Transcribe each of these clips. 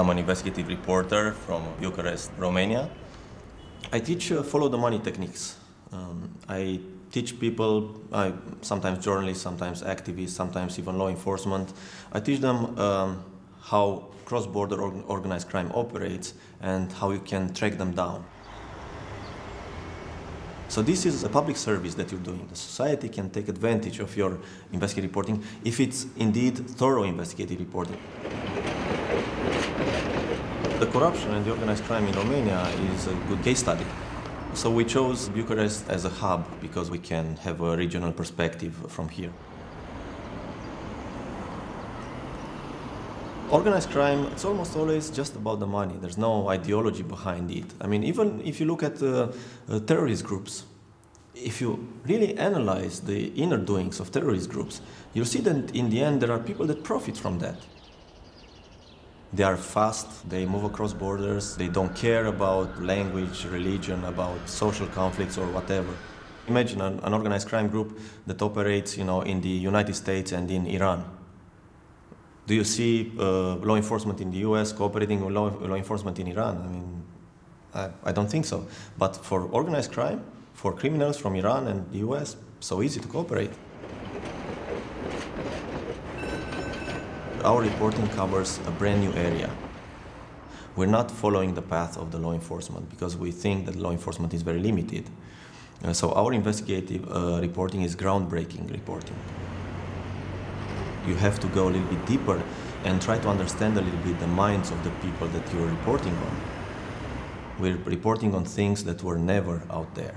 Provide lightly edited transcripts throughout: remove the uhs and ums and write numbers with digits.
I'm an investigative reporter from Bucharest, Romania. I teach follow the money techniques. I teach people, sometimes journalists, sometimes activists, sometimes even law enforcement. I teach them how cross-border organized crime operates and how you can track them down. So this is a public service that you're doing. The society can take advantage of your investigative reporting if it's indeed thorough investigative reporting. The corruption and the organized crime in Romania is a good case study. So we chose Bucharest as a hub because we can have a regional perspective from here. Organized crime, it's almost always just about the money. There's no ideology behind it. I mean, even if you look at terrorist groups, if you really analyze the inner doings of terrorist groups, you'll see that in the end there are people that profit from that. They are fast, they move across borders, they don't care about language, religion, about social conflicts or whatever. Imagine an organized crime group that operates, in the United States and in Iran. Do you see law enforcement in the US cooperating with law enforcement in Iran? I mean, I don't think so. But for organized crime, for criminals from Iran and the US, so easy to cooperate. Our reporting covers a brand new area. We're not following the path of the law enforcement because we think that law enforcement is very limited. So our investigative reporting is groundbreaking reporting. You have to go a little bit deeper and try to understand a little bit the minds of the people that you're reporting on. We're reporting on things that were never out there.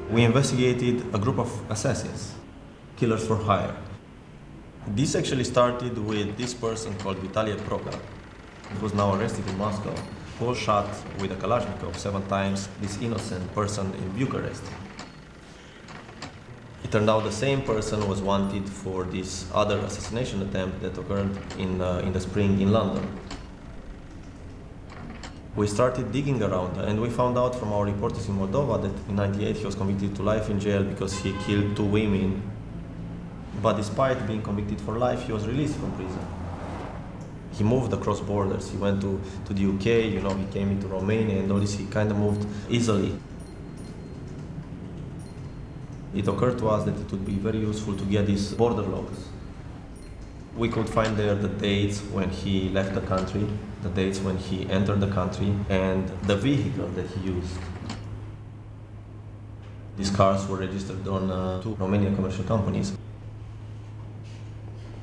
We investigated a group of assassins, killers for hire. This actually started with this person called Vitalie Proka, who was now arrested in Moscow, who shot with a Kalashnikov 7 times this innocent person in Bucharest. It turned out the same person was wanted for this other assassination attempt that occurred in the spring in London. We started digging around and we found out from our reporters in Moldova that in '98 he was convicted to life in jail because he killed 2 women. But despite being convicted for life, he was released from prison. He moved across borders. He went to the UK, he came into Romania and all this. He kind of moved easily. It occurred to us that it would be very useful to get these border logs. We could find there the dates when he left the country, the dates when he entered the country, and the vehicle that he used. These cars were registered on 2 Romanian commercial companies.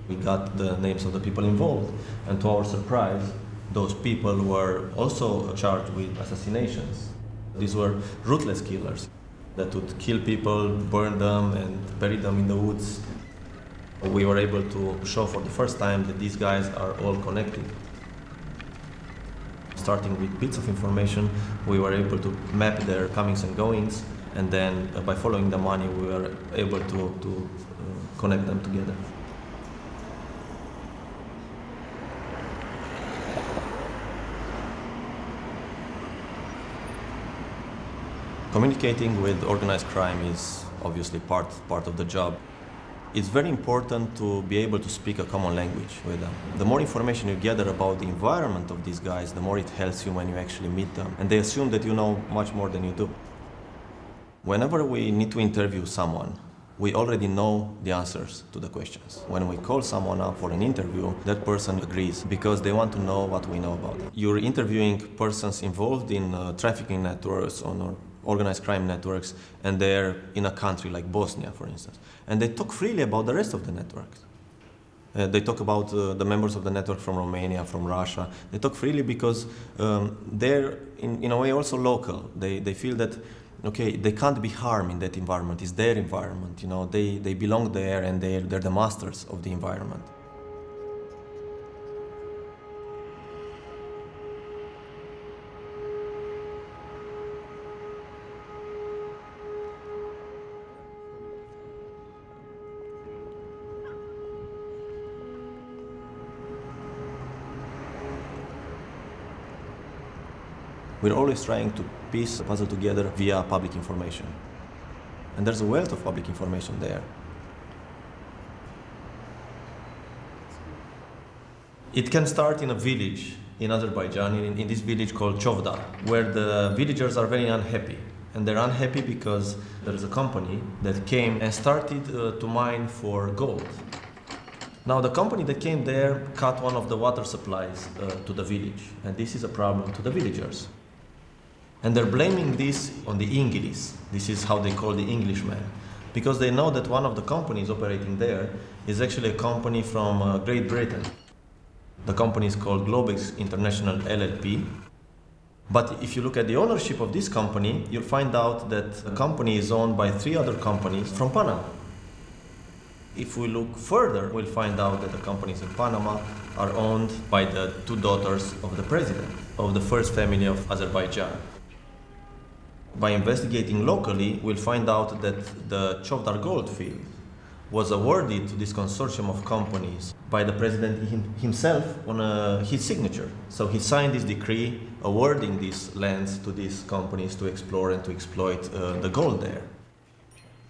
We got the names of the people involved, and to our surprise, those people were also charged with assassinations. These were ruthless killers that would kill people, burn them, and bury them in the woods. We were able to show for the first time that these guys are all connected. Starting with bits of information, we were able to map their comings and goings, and then by following the money, we were able to connect them together. Communicating with organized crime is obviously part of the job. It's very important to be able to speak a common language with them. The more information you gather about the environment of these guys, the more it helps you when you actually meet them. And they assume that you know much more than you do. Whenever we need to interview someone, we already know the answers to the questions. When we call someone up for an interview, that person agrees because they want to know what we know about them. You're interviewing persons involved in trafficking networks or organized crime networks, and they're in a country like Bosnia, for instance. And they talk freely about the rest of the networks. They talk about the members of the network from Romania, from Russia. They talk freely because they're, in a way, also local. They feel that, okay, they can't be harmed in that environment. It's their environment, they belong there and they're the masters of the environment. We're always trying to piece the puzzle together via public information. And there's a wealth of public information there. It can start in a village in Azerbaijan, in this village called Chovdar, where the villagers are very unhappy. And they're unhappy because there is a company that came and started to mine for gold. Now, the company that came there cut one of the water supplies to the village, and this is a problem to the villagers. And they're blaming this on the Inglis. This is how they call the Englishman, because they know that one of the companies operating there is actually a company from Great Britain. The company is called Globex International LLP. But if you look at the ownership of this company, you'll find out that the company is owned by 3 other companies from Panama. If we look further, we'll find out that the companies in Panama are owned by the 2 daughters of the president, of the first family of Azerbaijan. By investigating locally, we'll find out that the Chovdar gold field was awarded to this consortium of companies by the president himself on his signature. So he signed this decree awarding these lands to these companies to explore and to exploit the gold there.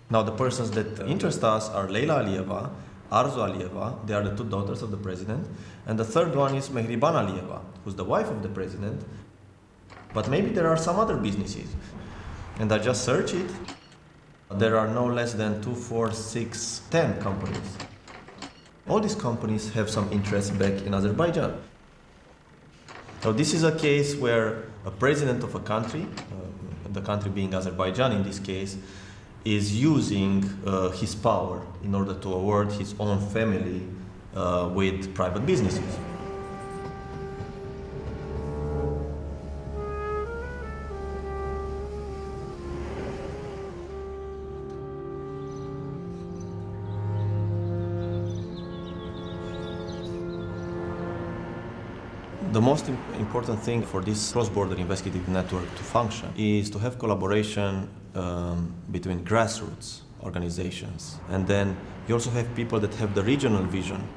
Now, the persons that interest us are Leila Alieva, Arzu Alieva, they are the 2 daughters of the president, and the third one is Mehriban Alieva, who's the wife of the president. But maybe there are some other businesses. And I just searched it. There are no less than 2, 4, 6, 10 companies. All these companies have some interest back in Azerbaijan. So this is a case where a president of a country, the country being Azerbaijan in this case, is using his power in order to award his own family with private businesses. The most important thing for this cross-border investigative network to function is to have collaboration between grassroots organizations. And then you also have people that have the regional vision.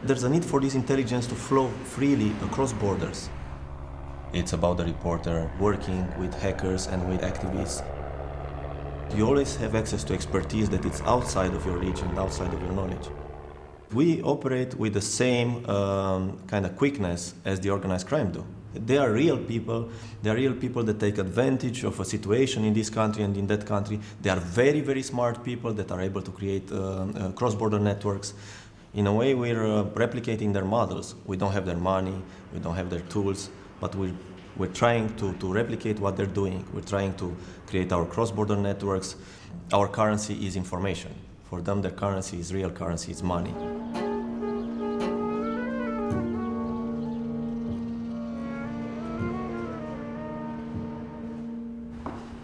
There's a need for this intelligence to flow freely across borders. It's about the reporter working with hackers and with activists. You always have access to expertise that is outside of your region, outside of your knowledge. We operate with the same kind of quickness as the organized crime do. They are real people. They are real people that take advantage of a situation in this country and in that country. They are very, very smart people that are able to create cross-border networks. In a way, we're replicating their models. We don't have their money, we don't have their tools, but we're trying to replicate what they're doing. We're trying to create our cross-border networks. Our currency is information. For them, their currency is real currency, it's money.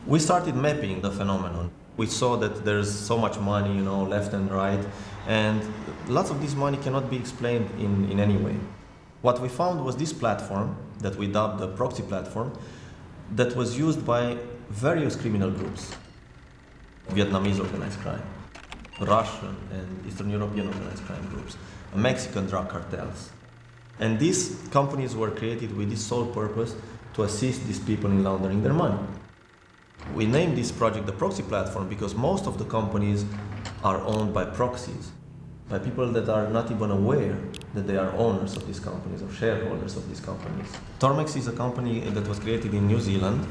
We started mapping the phenomenon. We saw that there's so much money, left and right, and lots of this money cannot be explained in any way. What we found was this platform that we dubbed the proxy platform that was used by various criminal groups. Vietnamese organized crime, Russian and Eastern European organized crime groups, Mexican drug cartels. And these companies were created with this sole purpose to assist these people in laundering their money. We named this project the proxy platform because most of the companies are owned by proxies, by people that are not even aware that they are owners of these companies or shareholders of these companies. Tormex is a company that was created in New Zealand,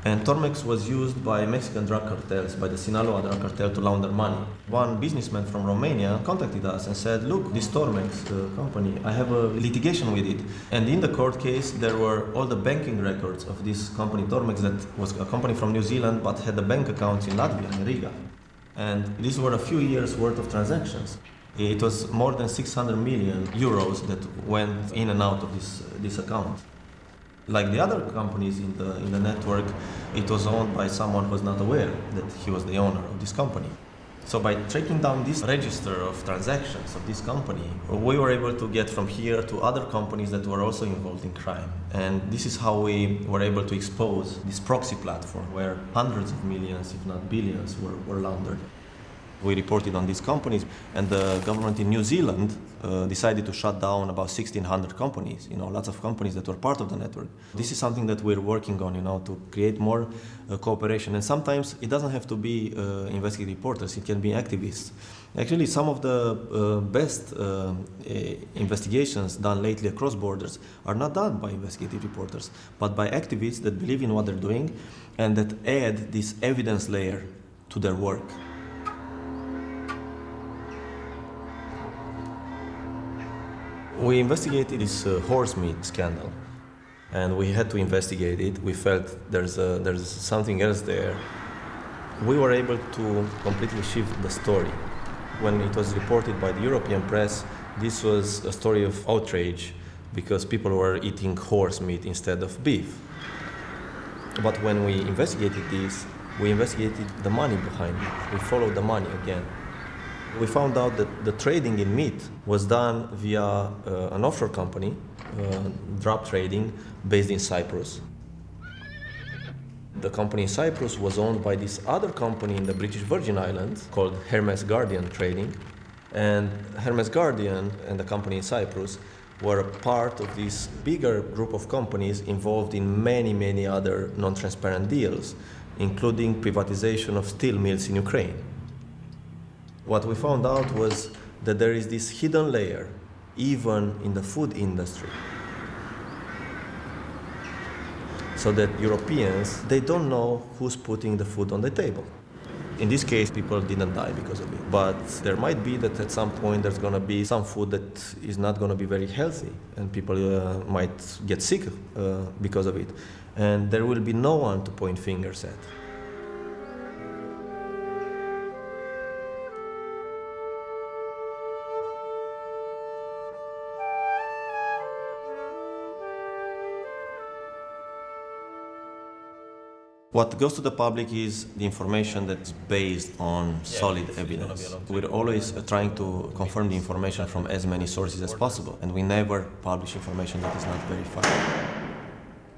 and Tormex was used by Mexican drug cartels, by the Sinaloa drug cartel, to launder money. One businessman from Romania contacted us and said, look, this Tormex company, I have a litigation with it. And in the court case, there were all the banking records of this company, Tormex, that was a company from New Zealand, but had the bank accounts in Latvia, in Riga. And these were a few years' worth of transactions. It was more than 600 million euros that went in and out of this account. Like the other companies in the network, it was owned by someone who was not aware that he was the owner of this company. So by tracking down this register of transactions of this company, we were able to get from here to other companies that were also involved in crime. And this is how we were able to expose this proxy platform where hundreds of millions, if not billions, were laundered. We reported on these companies, and the government in New Zealand decided to shut down about 1,600 companies, lots of companies that were part of the network. This is something that we're working on, to create more cooperation. And sometimes it doesn't have to be investigative reporters, it can be activists. Actually, some of the best investigations done lately across borders are not done by investigative reporters, but by activists that believe in what they're doing and that add this evidence layer to their work. We investigated this horse meat scandal, and we had to investigate it. We felt there's something else there. We were able to completely shift the story. When it was reported by the European press, this was a story of outrage because people were eating horse meat instead of beef. But when we investigated this, we investigated the money behind it. We followed the money again. We found out that the trading in meat was done via an offshore company, drop trading, based in Cyprus. The company in Cyprus was owned by this other company in the British Virgin Islands called Hermes Guardian Trading. And Hermes Guardian and the company in Cyprus were a part of this bigger group of companies involved in many, many other non-transparent deals, including privatization of steel mills in Ukraine. What we found out was that there is this hidden layer, even in the food industry. So that Europeans, they don't know who's putting the food on the table. In this case, people didn't die because of it. But there might be that at some point there's going to be some food that is not going to be very healthy, and people might get sick because of it. And there will be no one to point fingers at. What goes to the public is the information that's based on solid evidence. We're always trying to confirm the information from as many sources as possible, and we never publish information that is not verified.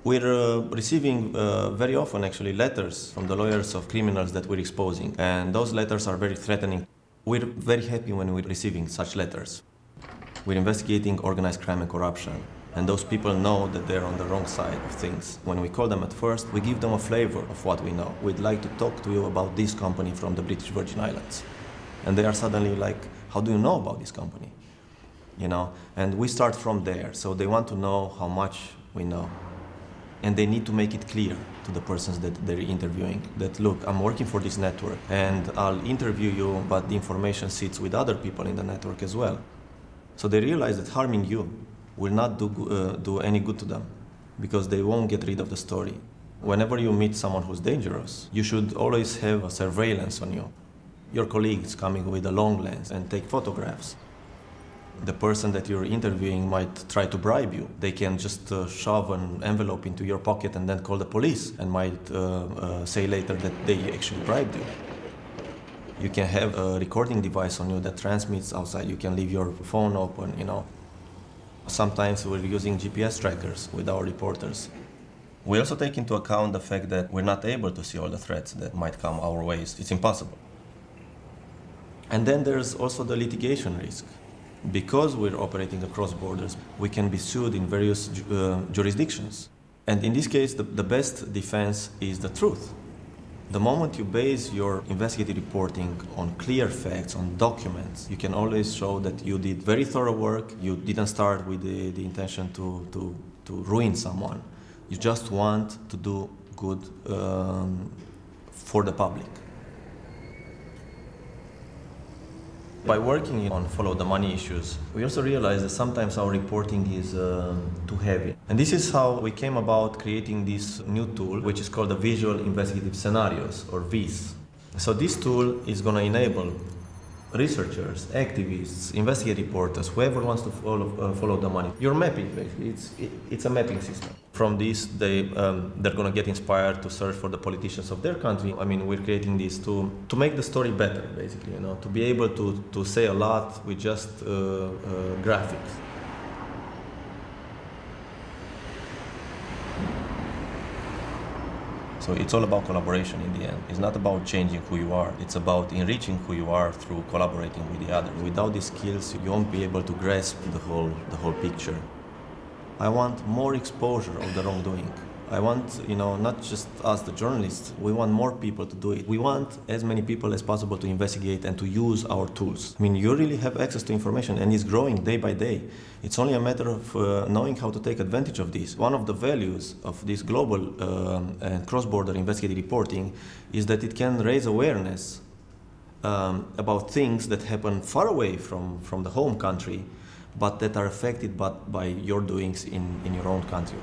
We're receiving very often, actually, letters from the lawyers of criminals that we're exposing, and those letters are very threatening. We're very happy when we're receiving such letters. We're investigating organized crime and corruption. And those people know that they're on the wrong side of things. When we call them at first, we give them a flavor of what we know. We'd like to talk to you about this company from the British Virgin Islands. And they are suddenly like, how do you know about this company? And we start from there. So they want to know how much we know. And they need to make it clear to the persons that they're interviewing that, look, I'm working for this network and I'll interview you, but the information sits with other people in the network as well. So they realize that harming you will not do any good to them, because they won't get rid of the story. Whenever you meet someone who's dangerous, you should always have a surveillance on you. Your colleague is coming with a long lens and take photographs. The person that you're interviewing might try to bribe you. They can just shove an envelope into your pocket and then call the police, and might say later that they actually bribed you. You can have a recording device on you that transmits outside. You can leave your phone open, Sometimes we're using GPS trackers with our reporters. We also take into account the fact that we're not able to see all the threats that might come our ways. It's impossible. And then there's also the litigation risk. Because we're operating across borders, we can be sued in various jurisdictions. And in this case, the best defense is the truth. The moment you base your investigative reporting on clear facts, on documents, you can always show that you did very thorough work. You didn't start with the intention to ruin someone. You just want to do good for the public. By working on follow the money issues, we also realized that sometimes our reporting is too heavy. And this is how we came about creating this new tool, which is called the Visual Investigative Scenarios, or VIS. So this tool is going to enable researchers, activists, investigative reporters, whoever wants to follow the money. You're mapping, basically. It's a mapping system. From this, they're going to get inspired to search for the politicians of their country. I mean, we're creating this to make the story better, basically, to be able to say a lot with just graphics. So it's all about collaboration in the end. It's not about changing who you are. It's about enriching who you are through collaborating with the others. Without these skills, you won't be able to grasp the whole picture. I want more exposure of the wrongdoing. I want, not just us, the journalists, we want more people to do it. We want as many people as possible to investigate and to use our tools. I mean, you really have access to information and it's growing day by day. It's only a matter of knowing how to take advantage of this. One of the values of this global and cross-border investigative reporting is that it can raise awareness about things that happen far away from the home country, but that are affected by your doings in your own country.